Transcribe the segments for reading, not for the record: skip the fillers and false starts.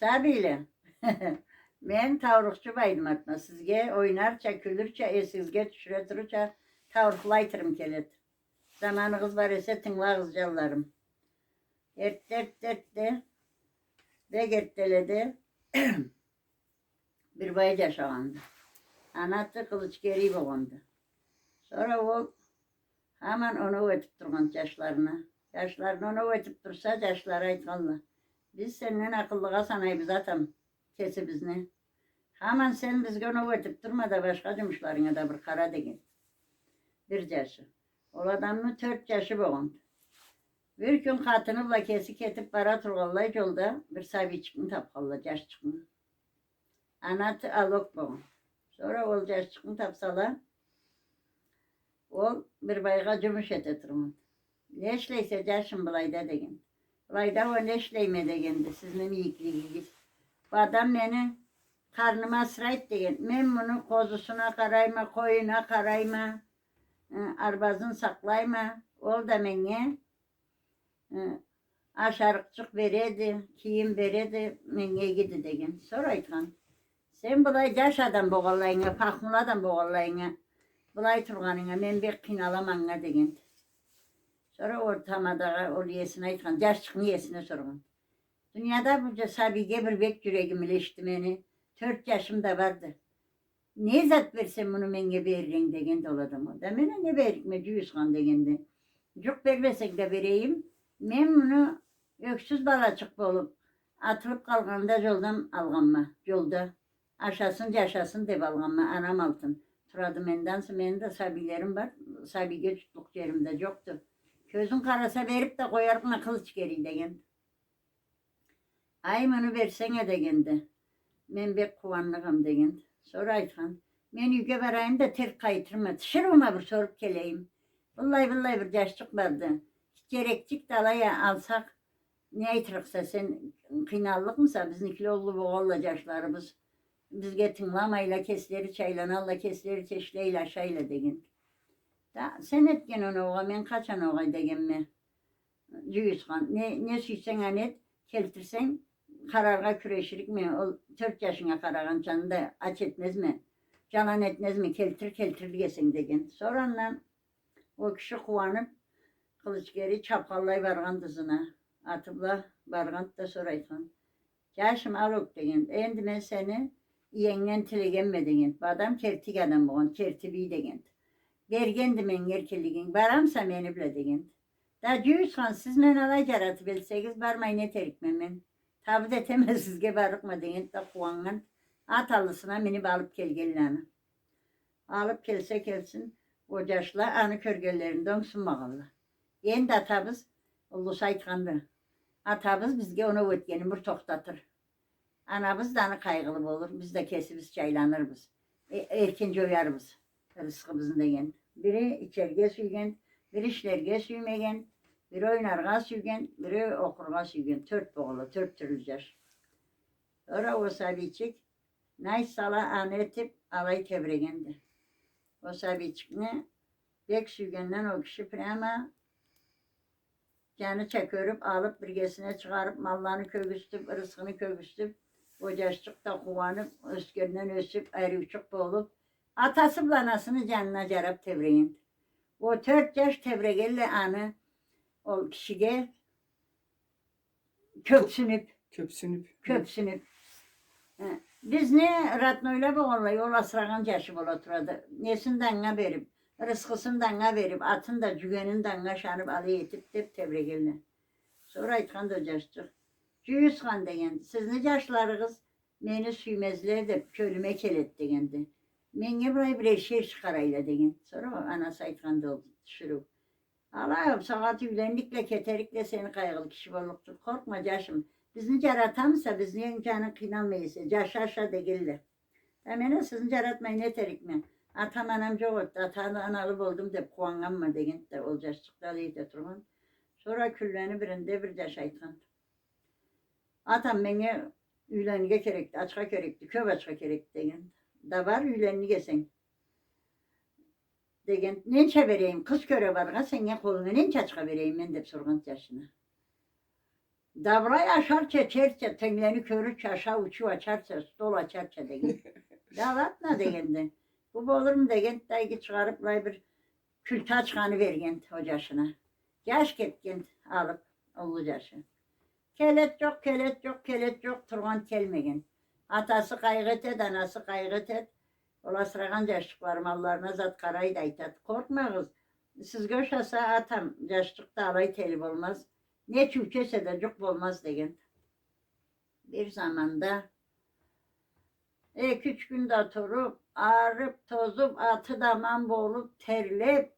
Sabile. Men tavrukçu baydım atma. Sizge oynarça, külürçe, sizge düşüretirçe tavruklaytırım kelet. Zamanınız var ise tınlağız callarım. Dert de getteledi. Bir bay yaşavandı. Anatı kılıç geri boğundu. Sonra o hemen onu ötüp durgan yaşlarına. Yaşlarını onu ötüp dursa yaşlara aytkanlı. Biz senin akıllığa sanayız zaten kesibіз ne. Hemen sen bizge onu ötüp durma da başka cımışlarına da bir kara degin. Bir yaşı. O adamın 4 yaşı boğundu. Bir gün katınıpla kesik etip bara turgallay yolda bir sabi çıkın tapkalla yaş çıkın. Anatı alok boğun. Sonra ol yaş çıkın tapsala ol bir bayga cümüş etetirmin. Neşleyse yaşım bulayda degin. Bulayda o neşleyme degendi sizin iyikliğiniz. Bu adam beni karnıma sırayt degen. Men bunu kozusuna karayma, koyuna karayma, arbazın saklayma. Ol da menge aşarıkçık veredi, kiyim veredi, menge gidi degen. Sonra aytkan. Sen bulay yaş adam boğallayına, pakmul adam boğallayına. Bulay turganına, men bir kinalamana degen. Sonra ortamada ol yesine aytkan, yaş çıkın yesine sorgan. Dünyada bu sabige bir bek yüreğim ileşti beni. 4 yaşımda vardı. Ne zat versem bunu menge veririn degen doladım o. Demene ne verikme cüyüskan degendi. Cuk vermesek de vereyim. Men bunu öksüz balacık bolup atılıp kalganda yoldan alganma. Yolda aşasın yaşasın dep alganma. Anam altın. Turadı mendansı menin de sabilerim var. Sabige tutluk yerimde yoktu. Gözün karasa verip de koyarına kılıç geri degen. Ay bunu versene degendi. Men bek kuvanlığım degen. Sonra aytkan. Men yüge varayım da ter kaytırma. Dışarıma bir sorup geleyim. Vallahi bir yaşlık vardı. Gerekçik dalaya alsak ne aytırıksa sen kınallık mısa biznikli oğlu boğalla yaşlarımız. Biz getinlamayla kesleri çaylanalla kesleri çeşleyle aşağıyla degen. Da sen etken onu oğa men kaçan oğa degen mi? Cüyüskan. Ne süysen anet keltirsen kararga küreşirik mi? O 4 yaşına karagan canında aç etmez mi? Canan etmez mi? Keltir diyesin degen. Sonra o kişi kuvanıp kılıç geri çapkallay vargan dızına. Atıpla vargan da soraytın. Yaşım alok degen. Endi men seni iyengen tilegenme degen. Badam kertik adam boğun. Kertibi degen. Bergendi men erkeligin. Baramsa meni bile degen. Da cüyüskan siz men alay jaratı bilsegiz barmay ne terikmen men. Tabi de temel sizge barıkma degen. Da kuvangan atalısına meni alıp gelgelini. Alıp kelse kelsin. O yaşla anı körgellerinden sunmağalı. Endi atabız ulus aytkandı. Atabız bizge onu ötkeni bir toktatır. Anabız da anı kaygılı olur. Biz de kesibіз çaylanırız. Erken joyarız. Rızkımızın degen. Biri içerge süygen, biri işlerge süymegen, biri oynarga süygen, biri okurga süygen. 4 boğulu, 4 türlü yaş. Sonra o sabiçik nay sala anı etip alay tebregendi. O sabiçik ne? Bek süygenden o kişi prema canı çekörüp alıp birgesine çıkarıp mallarını kögüstüp, rızkını kögüstüp, o yaşçık da kuvanıp, öskerinden ösüp, ayrıçık boğulup, atası anasını canına carap tebreyin. O 4 yaş tebregelle anı o kişiye köpsünüp. Biz ne ratnoyla boğulla yol asragan yaşı bol oturadı. Nesinden verip, rızkısından verip, atın da cügeninden şanıp alı etip dep tebregeline. Sonra aytkan da yaşçık. Cüyüskan degen, siz ne yaşlarınız meni süymezler de kölüme kelet degendi. Menge burayı bir eşeği çıkarayla degen. Sonra anası aytkan da oldu. Şurup. Allah'ım saat üylenlikle keterikle seni kaygılı kişi bolluktur. Korkma yaşım. Bizim yaratamsa biz niye imkanın kıynalmayız. Yaşa de gelir. Hemen sizin yaratmayı ne terik mi? Atam anam çok ottu. Atam analı oldum de kuanganma degen de olacak çıktalı de turman. Sonra külleni birinde bir yaş aytkan. Atam beni üylenige gerekti, açka gerekti, köv açka gerekti degen. Da var üylenige sen. Degen, nençe vereyim, kız köre varga sen ya koluna nençe açka vereyim ben de sorgan yaşına. Davray aşar çeçerçe, tengleni körü çaşa uçu açarça, stol açarça degen. Davatma degende. Bu olur mu degen, dayı çıkarıp bir kültü açkanı vergen hocasına. Yaş ketken alıp olucaşı. Kelet yok, kelet yok, kelet yok, turgan kelmegen. Atası kaygıt et, anası kaygıt et. Ola sıragan yaşlıklarım Allah'ına zat karayı da itat. Korkma kız. Siz göşasa atam, yaşlıkta alay telif olmaz. Ne çüçese de cuk olmaz degen. Bir zamanda üç günde oturup, ağrıp, tozup, atı daman boğulup, terlep,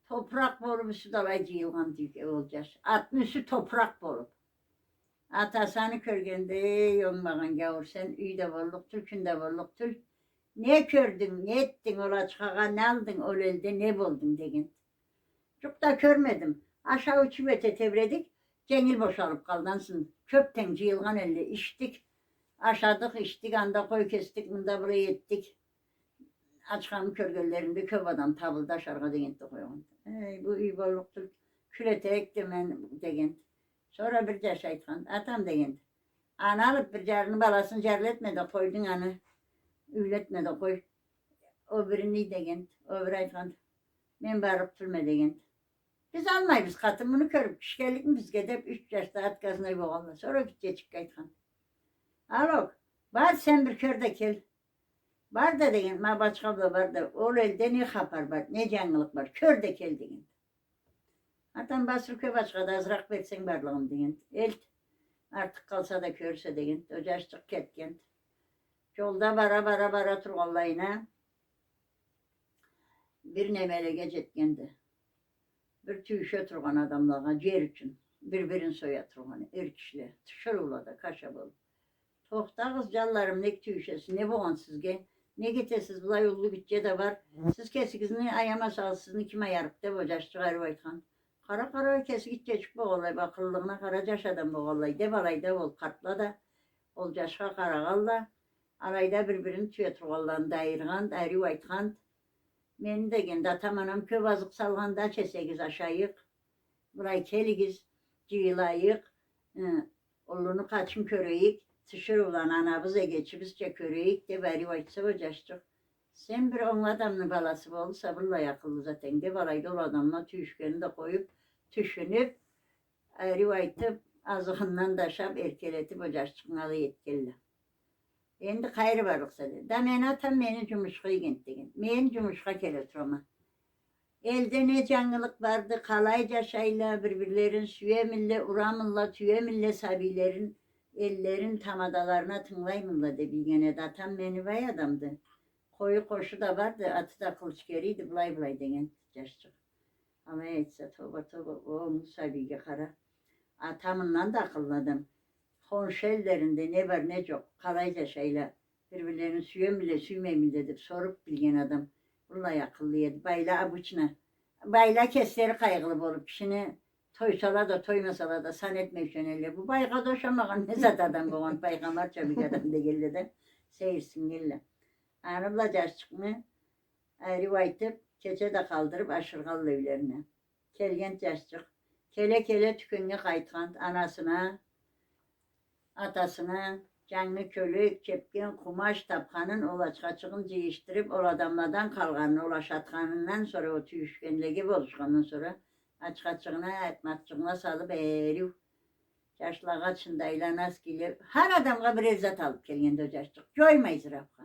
toprak bolup üstü dalay cıyılgan diye olacak. Atın üstü toprak bolup. Atasanı körgende yonmağın gavur sen üyde bolluk, Türk'ünde bolluk, Türk. Ne kördün, ne ettin ola çıkağa, ne aldın ol elde, ne buldun degen. Çok da körmedim. Aşağı uçuvete tevredik, cengil boşalıp kaldansın. Köpten cıyılgan elle içtik. Aşağıdık içtik, anda koy kestik, bunda buraya ettik. Açkanın körgöllerinde köp adam tabılda şarkı degen koyuyor. Bu iyi bolluktur. Külete ektim ben degen. Sonra bir de şeytan, atam degen. Ana alıp bir carını balasını carletme de koydun anı. Üyletme de koy. O birini degen. O bir aytan. Ben barıp türme degen. Biz almayız katın bunu körüp kişilik mi biz gidip 3 yaşta at gazına boğalım. Sonra gidecek çıkaytan. Alok. Var sen bir körde kel. Var da degen. Ma başka da var da. Ol elde ne kapar var. Ne canlılık var. Körde kel degen. Atan basır köy başka da azrak versen varlığım degen. Elt. Artık kalsa da körse degen. Öcaştık ketken. Yolda bara turgallayına. Bir nemele gecetkendi. Bir tüyüşe turgan adamlarına cer için. Birbirini soya turganı. Erkişle. Şırıvla da kaşa bol. Tohta kız canlarım ne tüyüşesi. Ne boğan sizge. Ne getesiz. Bula yollu bütçe de var. Siz kesikizini ayama salsızını kime yarıp da bocaştı gayrı baykan. Kara kara kesik geçik boğulay. Bakıllığına karacaş adam boğulay. De balay da ol. Kartla da. Olcaşka karagalla. Arayda birbirini tüye turgallan. Dayırgan. Dayırı baykan. Men degen datam anam köp azık salganda çesegiz aşağıyık. Burayı keligiz, cıyılayık. Olunu kaçım köreyik. Tışır olan anabıza geçibizce köreyik de beri vaytsa hocaştık. Sen bir on adamın balası bol sabırla yakıldı zaten. De balayda ol adamla tüyüşkeni de koyup tüşünüp rivaytıp azığından daşap erkeletip hocaştık nalı yetkili. Endi gayrı barıqsa dedi. Da men atam meni cumuşqa gentdegen. Men cumuşqa keletroma. Elde ne canlılık vardı, kalayca şayla birbirlerin süyemille, uramılla, tüyemille sabilerin, ellerin tamadalarına tınlaymınla de bilgene de atam meni vay adamdı. Koyu koşu da vardı, atı da kılıç geriydi, bulay bulay degen yaşçık. Ama etse toba toba, o musabige kara. Atamından da akılladım. Komşu ellerinde ne var ne yok, kalayca şeyle birbirlerini süyemille, süymemille de sorup bilgen adam. Vallahi akıllıydı. Bayla abuçuna. Bayla kesleri kaygılı olup kişini toysala da toymasala da san etmek şönelle. Bu bayga doşamağın ne zat adam bu on peygamber çabuk adam da geldi de seyirsin gelle. Anıbla caşçık mı? Rivaytıp keçe de kaldırıp aşırgalı evlerine. Kelgen caşçık. Kele kele tükünge kaytkan anasına, atasına, canlı kölük, çepken, kumaş, tapkanın olaçkaçığın ciyiştirip ol adamlardan kalganını ulaşatkanından sonra o tüyüşkenle gibi oluşkandan sonra açkaçığına, etmatçığına salıp eriv. Yaşlığa çındayla nas gelip her adamga bir erzat alıp gelgen döcaştık. Coymayız rafka.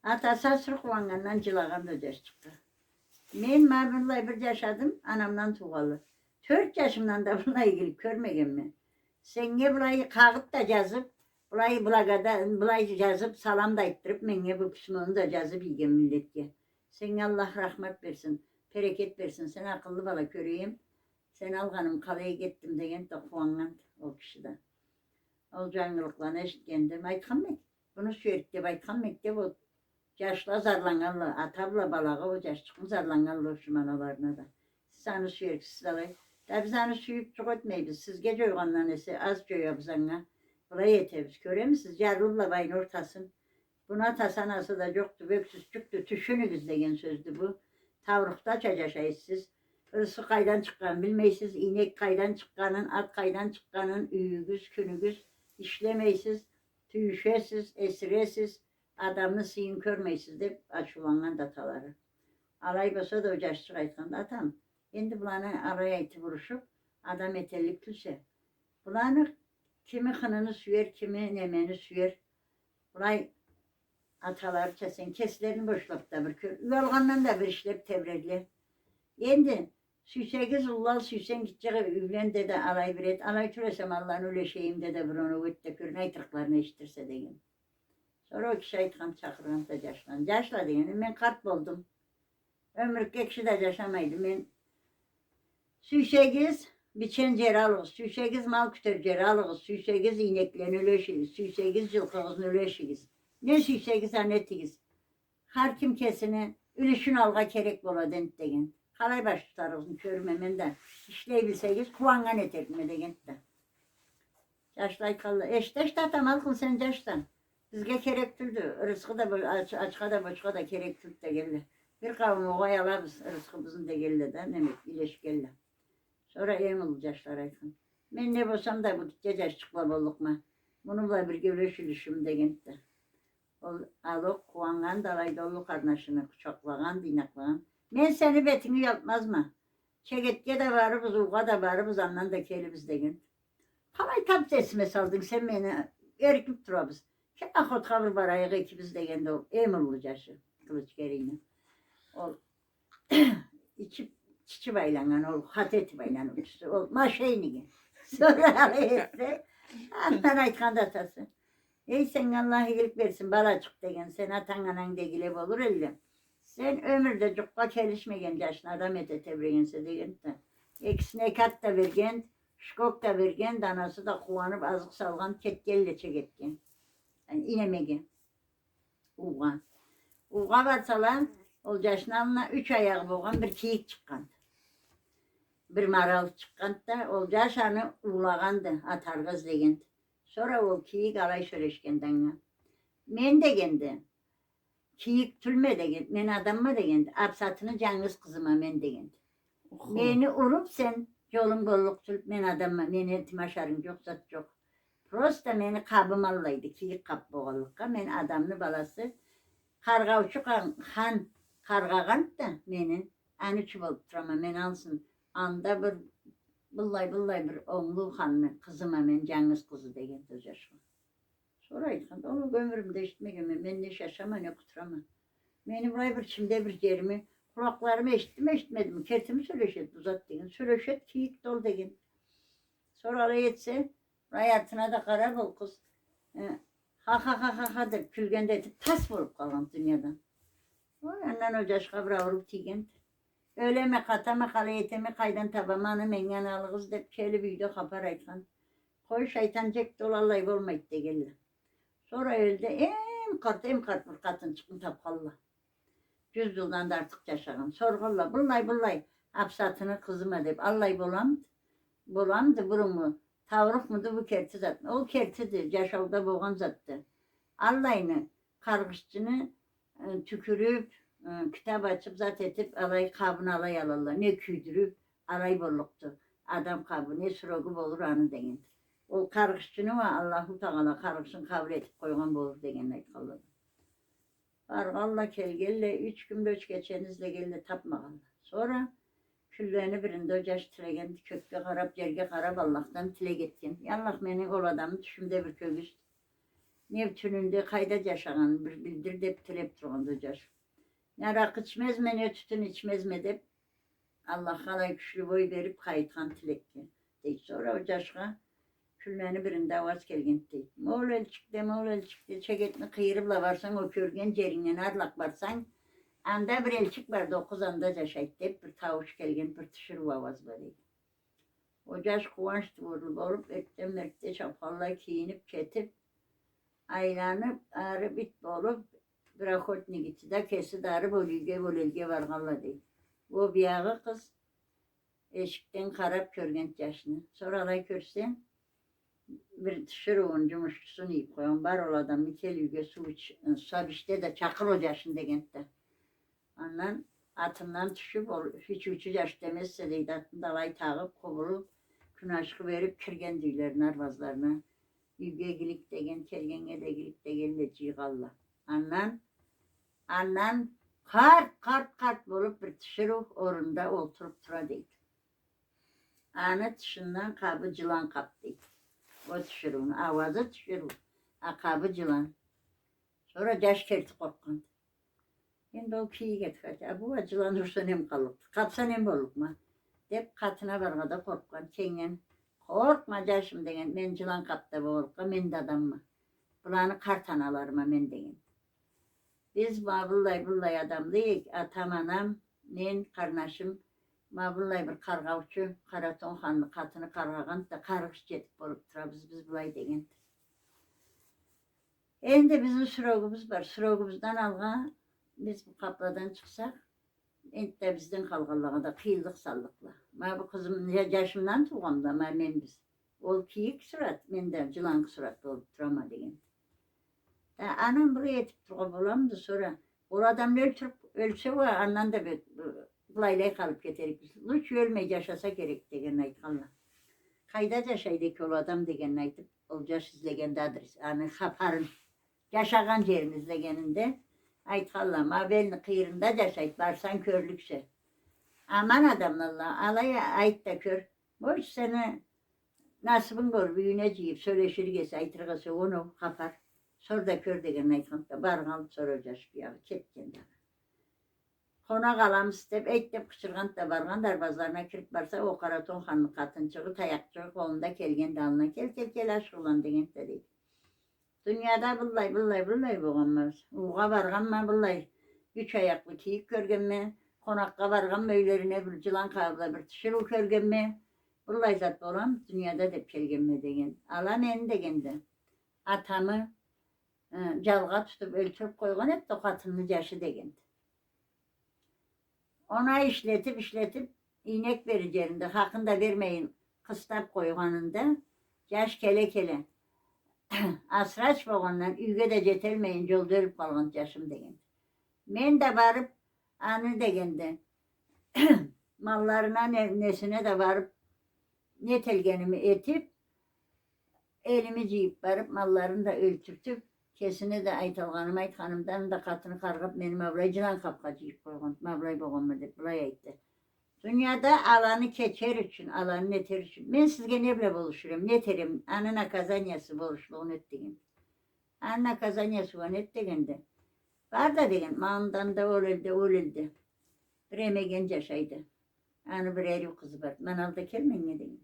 Atası asır kuvangandan cılağan döcaştık. Men mabırlay bir yaşadım anamdan tuğalı. 4 yaşımdan da buna ilgili görmegen mi? Senge burayı kağıt da yazıp, burayı bulagada, burayı yazıp, salam da ettirip, menge bu pişmanı da yazıp ilgen milletke. Sen Allah rahmet versin, bereket versin, sen akıllı bala göreyim. Sen alganım kalaya gittim degen de kuangan o kişiden. Ol canlılıklarına eşitkendim, aytkan mek. Bunu söyledik de aytkan mek de bu. Yaşlı zarlangalı, atabla balaga o yaşlı zarlangalı şumanalarına da. Sana söyledik siz alay. Da biz hani suyup çok etmeyiz. Siz gece uygandan ise az köy yapsana. Buraya yeteriz. Görüyor musunuz? Yarılla bayın ortasın. Buna tasanası da yoktu. Öksüz çıktı. Tüşünüz degen sözdü bu. Tavrukta çacaşayız siz. Hırsı kaydan çıkan bilmeysiz, inek kaydan çıkanın, at kaydan çıkanın, üyügüz, künügüz, işlemeysiz, tüyüşesiz, esiresiz, adamını sıyın körmeysiz de açılanan dataları. Alay basa da ocaşçı aytkan atam. Endi bulanı araya iti vuruşup, adam etellik tülse. Bulanı kimi hınını süyer, kimi nemeni süyer. Bulay ataları kesin, keslerini boşlap da bir kör. Yolgandan da bir işlep tevrerli. Endi süsegiz ullal süsen gidecek üvlen de alay bir et. Alay türesem Allah'ın öyle şeyimde de bir onu ötte körün aytırklarını iştirse deyin. Sonra o kişi aytkan çakırgan da yaşlan. Yaşla deyin. Ben kart buldum. Ömrük ekşi de yaşamaydım. Ben süsegiz biçen ceralığız. Süsegiz mal kütür ceralığız. Süsegiz ineklerini öleşiyiz. Süsegiz yılkığızını öleşiyiz. Ne süsegiz anetiyiz. Her kim kesini ülüşün alga kerek bola dent degen. Kalay baş tutarızın körmemen de. İşleyebilseyiz kuvangan etekme degen de. Yaşlay kallı. Eşteş de atam alkın sen yaştan. Bizge kerek türdü. Rızkı da açka da boçka da kerek türdü de geldi. Bir kavun oğay alabız rızkımızın da geldi de. Demek ileş geldi. Sonra em olacaklar aytın. Ben ne bolsam da bu gece çıkma bolluk mu? Bununla bir görüşülüşüm degen de. Alok kuangan dalay dolu karnaşını kucaklagan dinaklagan. Men seni betini yapmaz mı? Çegetke de varımız, uğa da varımız, andan da kelimiz degen. Kalay tap sesime saldın sen beni erkip durabız. Ki akot kabır barayığı ikimiz degen de ol. Emir olacaksın kılıç gereğine. Ol çiçi baylanan ol, hateti baylanan ol, maşeyni. Sonra aleyhette, andan aytkan da tasın. Ey sen Allah iyilik versin balacık degen sen atan anan degile olur elle. Sen ömürde cukka kelişmegen yaşın adam ete tebregense degen de. Eksine kat da vergen, şkok da vergen, danası da kuvanıp azık salgan ketkelle çeketken. Yani inemegen. Uğa. Uğa varsalan, ol yaşın alına 3 ayağı boğan bir kiyik çıkan. Bir maral çıkan da ol yaşanı uğlagandı atargız degen. Sonra o kiyik alay söyleşkenden ya. Men degendi. Kiyik tülme degendi. Men adamma degendi. Apsatını canınız kızıma men degendi. Meni urup sen yolun golluk tülüp men adamma. Men iltimaşarın yok zat yok. Prosta meni kabım allaydı. Kiyik kap boğallıkka. Men adamlı balası. Karga uçuk han kargagan da menin. Anı çubulup durama men alsın. Anda bir Bullay bir oğlu hanını kızıma men canınız kızı degen söz yaşma. Sonra aytkan, onu ömrümde işitmegeme, ben ne şaşama ne kuturama. Beni buraya bir çimde bir yerimi, kulaklarımı eşitmedim, kertimi söyleşet uzat degen, söyleşet kiyik dol degen. Sonra oraya etse, hayatına da kara bol kız. Ha der, külgende etip tas vurup kalan dünyadan. O yandan ocaş kabra vurup tigen. Öyle mi katama kalayetemi kaydan tabamanı mengen alığız dep keli büyüdü kapar aytkan. Koy şeytan cek dolallayıp olmayıp de geldi. Sonra öldü em kart bir katın çıkın tapkalla. 100 yıldan da artık yaşagan. Sorgulla bullay hapsatını kızıma dep allay bolamdı burumu. Tavruk mudu bu kerti zat. O kertidi yaşavda boğan zattı. Allayını kargışçını tükürüp kitap açıp zat etip alay kabını alay alallar. Ne küydürüp alay bolluktu. Adam kabı ne sürogu bolur anı degen. O kargışçını var Allahu Teala kargışın kabul etip koygan bolur degen aytkalladı. Bargalla kelgelle 3 gün göç geçenizle gelle tapmagan. Sonra küllerini birinde ocaş tilegen kökke karab yerge karab Allah'tan tile getken. Yallah menin ol adamı düşümde bir kögüst. Nev tününde kayda yaşagan bir bildir dep tilep turgan ocaş. Ne rak içmez mi ne tütün içmez mi dep Allah halay güçlü boy verip kayıtkan tilekki. Deyip sonra ocaşka küllerini birinde avaz kelgen deyip. Moğul elçikte çeketini kıyırıpla varsan o körgen cerinden arlak varsan anda bir elçik var 9 anda yaşayıp deyip bir tavuş kelgen bir tışır avaz var. Ocaş kuvanç vurulup olup ettem merkte şapkalla kiyinip ketip aylanıp ağrı bit olup bırakotni gitti de kesi darı bolilge vargalla deyip. O biyağı kız eşikten karab körgen yaşını. Sonra alay körsen bir tışır cumuşçusunu yiyip koyan var ol adam nikel yüge su iç sabişte de çakır ocağın degen de. Ondan Atından düşüp hiç 3 yaş demezse deydi atın dalay tağıp kovulup künaşkı verip kirgen düylerin arvazlarına. Yügegilik degen kelgenge degilik degelleciği Allah. Annan kart bolup bir tişiruk orunda oturup tura deydi. Anı tışından kabı cılan kaptı. O tişiruğun avazı tişiruk. Akabı cılan. Sonra yaş kerti korkkan. Şimdi o kiyi getirdi. Bu acılan dursa nem kalıp. Kapsa nem olup mu? Dep katına vargada korkkan. Kengen korkma yaşım degen. Men cılan kapta borukka. Men de adam mı? Bulanı kart analarıma men degen. Biz bullay adamlıyık. Atam anam, men karnaşım. Bullay bir kargavçı. Karaton hanlı katını kargagan da kargış jetip bolup tura biz bulay degen. Endi bizim sürogumuz var. Sürogumuzdan alga biz bu kapladan çıksak endi de bizden kalgallağa da kıyıldık sallıkla. Bu kızım yaşımdan tuğamda men biz. Ol kiyik surat, men de cılan surat olup turama degen. Anam buraya etip tuğa bulamdı sonra. O adam ölse var, andan da bulaylay kalıp getirip biz. Hiç ölmey yaşasa gerek degen aytkanla. Kayda yaşaydı ki o adam degen aytıp olacak izlegen adres. Yani kaparın. Yaşagan yerimiz degeninde. Aytkanla mabelini kıyırında yaşayıp varsan körlükse. Aman adamlarla alaya ait da kör. Boş seni nasibin gör büyüne ciyip söyleşir gelse aytırgası onu kapar. Sonra da kör degen aytkanla barğalı soracağız bir yağı ketken de. Kona kalamız deyip eyttep kışırgan da bargan darbazlarına kirip varsa o karaton hanlı katınçığı tayakçığı kolunda kelgen dalına kel aşk olan degen de değil. Dünyada bullay boğanmaz. Uğa vargan mı bullay. 3 ayaklı kiyik görgen mi? Konakka vargan mı öylerine bir cılan kağıda bir tişir görgen mi? Bullay zat boğan dünyada da kelgen mi degen. Alan en degen de. Atamı calga tutup ölçüp koygan hep de katını yaşı degen. Ona işletip inek vereceğinde hakkında vermeyin kıstap koyganında yaş kele. Asraç boğandan üge de jetelmeyin yol dörüp kalgan yaşım degen. Men de varıp anı degende mallarına nesine de varıp ne telgenimi etip elimi ciyip varıp mallarını da ölçürtüp kesine de aytkanımdan da katını kargıp benim avlayıcılan kapkacıyıp koygan. Mavlay boğanma deyip bulay ayttı. Dünyada alanı keçer için, alanı neter için. Ben sizge ne bile buluşurum, neterim. Anına kazanyası buluşluğunu ettiğin. Anına kazanyası var ettiğinde. Var da degen, mağımdan da öldü. Bir emegen yaşaydı. Anı bir eri kızı var. Ben alda kelmen ne degen.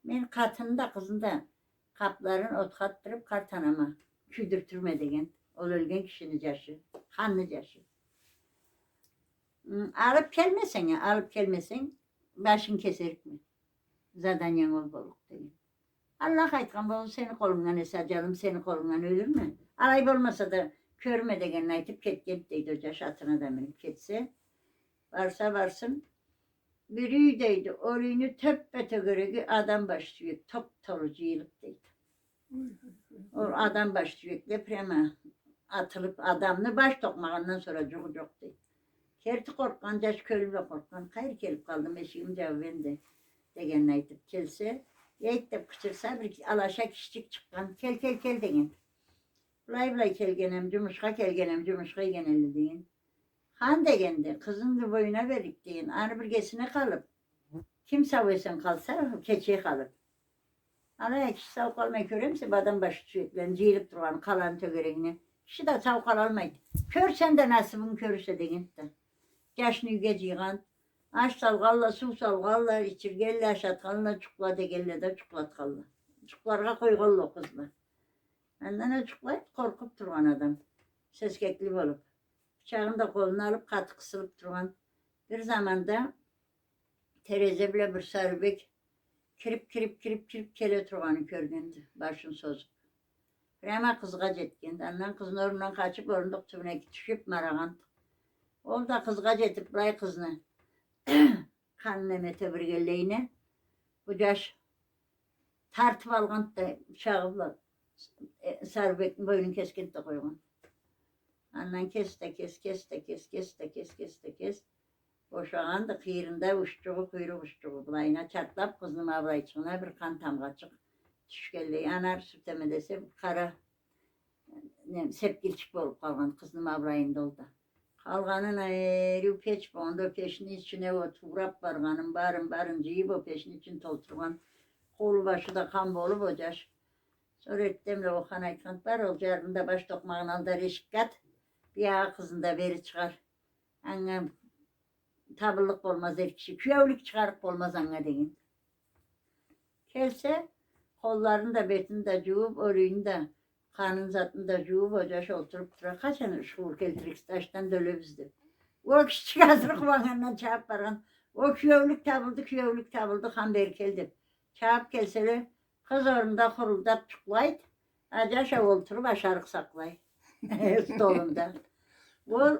Ben katında kızında kapların ot kattırıp kartanama küdürtürme degen. Ol ölgen kişinin yaşı, kanlı yaşı. Alıp gelmesen başın keserik mi? Zaten yanıl boluk değil. Allah aytkan bol seni kolundan esacalım, seni kolundan ölür mü? Alay olmasa da körme degen aytıp ketken deydi hoca şatına da minip ketse. Varsa varsın. Bürüydeydi, oruyunu töppete göre adam başlıyor, top tolucu yılıp deydi. O adam başlıyor, depreme atılıp adamını baş tokmağından sonra cuk deydi. Kerti korkkan, yaş körüyle korkkan. Hayır kelip kaldım eşiğim cevabın de. Degen aytıp kelse. Yeytip kıçırsa bir alaşa kişicik çıkkan. Kel degen. Bulay kelgenem, cumuşka genelli deyin. Han degendi. Kızın da boyuna verip deyin. Anı birgesine kalıp. Kim savuysan kalsa keçiye kalıp. Alaya kişi sav kalmayı köremse badam başı çüyeklerini ciyilip duran kalan tögereğini. Kişi de sav kalalmaydı. Körsen de nasibin körüse deyin de. Yaşını geciğen, aş salgalla, su salgalla, içirgelle, aşatgalla, çukla degelle de çuklatgalla. Çuklarga koygalla o kızla. Benden çuklayıp korkup durgan adam. Seskekli olup. Bıçağını da koluna alıp katı kısılıp durgan. Bir zamanda tereze bile bir sarıbek kirip kele turganı körgendi. Başını sozup. Hemen kızga jetkendi. Ondan kızın orundan kaçıp orunduk tübüne düşüp maragan. Ol da kızga jetip buraya kızını kanına mete bir gelleyine bu yaş tartıp algan da bıçağıla sarıbekin boynunu keskin de koygan. Ondan kes. Boşağan da kıyırında uçtuğu kuyruk uçtuğu bulayına çatlap kızım avlayçığına bir kan tamgaçık. Düşkelli yanar süteme dese kara sepgilçik bolup kalgan kızım avlayında oldu. Kalganın ayrı peç bonda peşin içine o tuğrap barganın barın cıyıp o peşin için tolturgan. Kolu başı da kan bolup ocaş. Sonra ettemle o kan aytkant var ol jarında baş tokmağın alda reşik kat. Bir ağa kızın da beri çıkar. Anne tabırlık olmaz her kişi. Köyevlik çıkarıp olmaz anne deyin. Kelse kollarını da betini de cuvub, örüğünü de kanın zatını da cuvub ocaş oturup dura. Kaçanı şuur keltirik taştan dölöbüzdü. O küçük hazırlık vagandan çağıp bargan. O köyevlik tabıldı kan beri keldi. Çağıp kelseler kız orunda kurulda çıklaydı. Acaşa oturup aşarık saklaydı. Stolunda. O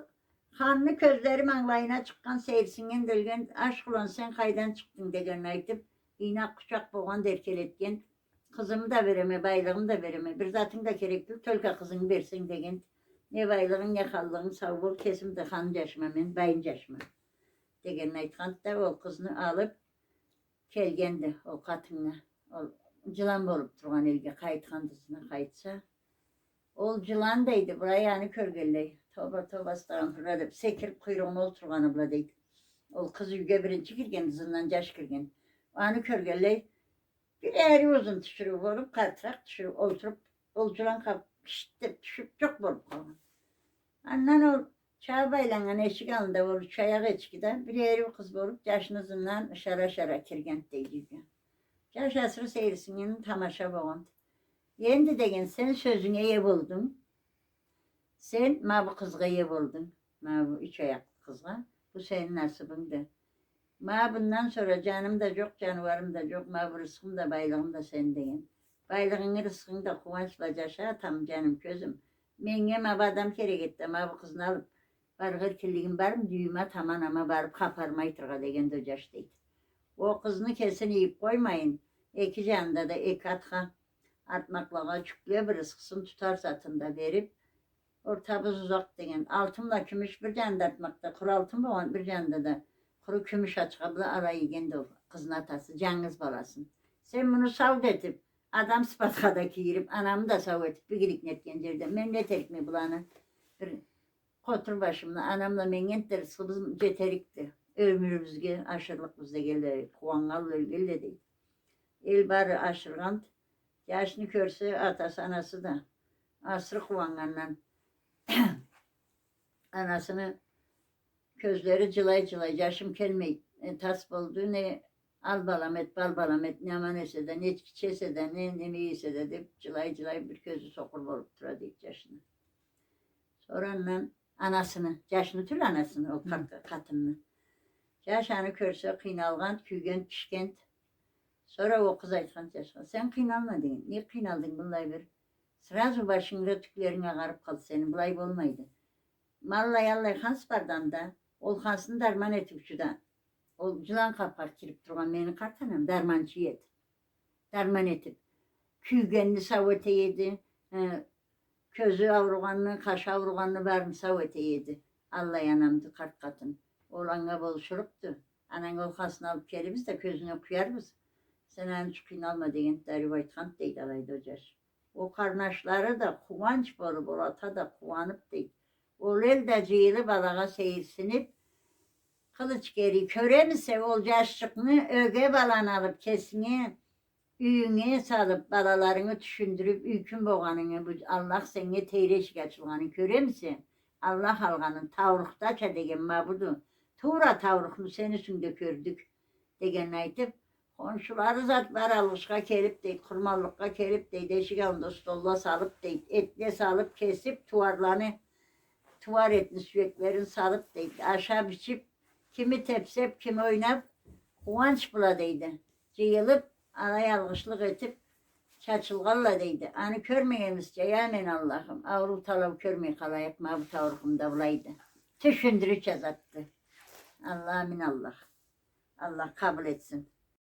kanlı közlerim anlayına çıkan seyirsingen delgen aşk ulan sen kaydan çıktın degen aytıp iğnak kucak boğan derkeletken kızımı da vereme baylığımı da vereme bir zatın da gerekli tölke kızını versin degen ne baylığın ne kallığın savur kesim de kan caşma men bayın caşma degen aytkan da o kızını alıp kelgendi o katına o cılan bolup durgan elge kayıtkandısına kayıtsa ol cılandaydı buraya yani körgelley. Toba stağıntıra deyip sekirip kuyruğuna oturganı bula deydi. Ol kız yüge birinci girgen, zından caş girgen. Anı körgelley bir eğri uzun düşürüp olup kartırak düşürüp oturup olculan kap piştip düşüp çok bolup kalın. Annen ol çağ baylanan eşik alında olup çaya geçkide bir eğri kız bolup caşını zından şara kirgen deydi. Caş asırı seyrisinin tamaşa boğan. Yendi degen sen sözüne ye buldun. Sen bu kızga ye buldun. Bu üç ayaklı kızga. Bu senin nasibindi. Bundan sonra canım da yok, canvarım da yok. Bu rızkım da baylığım da sen deyin. Baylığın rızkın da kıvançla caşa tam canım közüm. Menge adam kere gitti. Bu kızını alıp bargır kirliğin barım düğüme taman ama barıp kaparmaytırga degen de caş deydi. O kızını kesin yiyip koymayın. Eki canında da ek atha. Artmaklığa çüklüye bir rızkısını tutar satında verip ortabız uzak degen altınla kümüş bir canda atmakta kuru altın boğan bir canda da kuru kümüş açıkabla arayı gendi o kızın atası canınız balasın. Sen bunu savd etip adam sıpatkadaki girip anamı da savd etip bir girik netken cerden men neterik mi bulanı bir kotur başımla anamla mengent de rızkımız ceterikti. Ömrümüzge aşırılık bizde geldi kuvangal ölgeli değil. El barı aşırgant yaşını körse atası anası da asrı kuvangandan anasını közleri cılay yaşım kelmeyi tasp oldu ne al balamet bal balamet ne aman ese de ne içkisi de ne meyise de deyip cılay bir közü sokur bolup duradı ilk yaşını. Sonra anasını, yaşını tül anasını o katını. Yaşanı körse kıynalgan, küygen, pişkent. Sonra o kız aytkan yaşan. Sen kıynalma deyin. Niye kıynaldın bunlar bir? Sırası başında tüklerine karıp kaldı senin. Bulay olmaydı. Malla yallay hanspardan da ol hansını darman etip şudan. Ol cılan kapak kirip durgan beni kartanım darmancı yedi. Darman etip. Küygenli savete yedi. Közü avruganlı, kaş avruganlı varım savete yedi. Allah yanamdı kart katın. Olanga bolşuruptu. Anan ol hansını alıp geliriz de közüne kuyarız. Sen hani kıynalma deyin. Darivaytkant deydi alaydı hocaş. O karnaşları da kuvanç bolup olata da kuvanıp deydi. O el de cihili balağa seyirsinip kılıç geri köre mi sev olcaşçıkını öge balan alıp kesine üyüne salıp balalarını düşündürüp ükün boğanını bu Allah seni teyreş geçilanı köre misin? Allah halganın tavrukta çedegen mabudu. Tuğra tavrukunu senisinde gördük degen aytıp komşuları zatlar alışka kelip deyip kurmallıkka kelip deyip eşik alında stolla salıp deyip etle salıp kesip tuvar etli süreklerin salıp deyip aşağı biçip kimi tepsep kimi oynap kuvanç bula deydi. Cıyılıp alay algışlık etip çaçılgalla deydi. Anı körmeyemizce yamen Allah'ım. Avru talav körmey kalayak ma bu tavrukumda bulaydı. Düşündürü çazattı. Allah min Allah. Allah kabul etsin.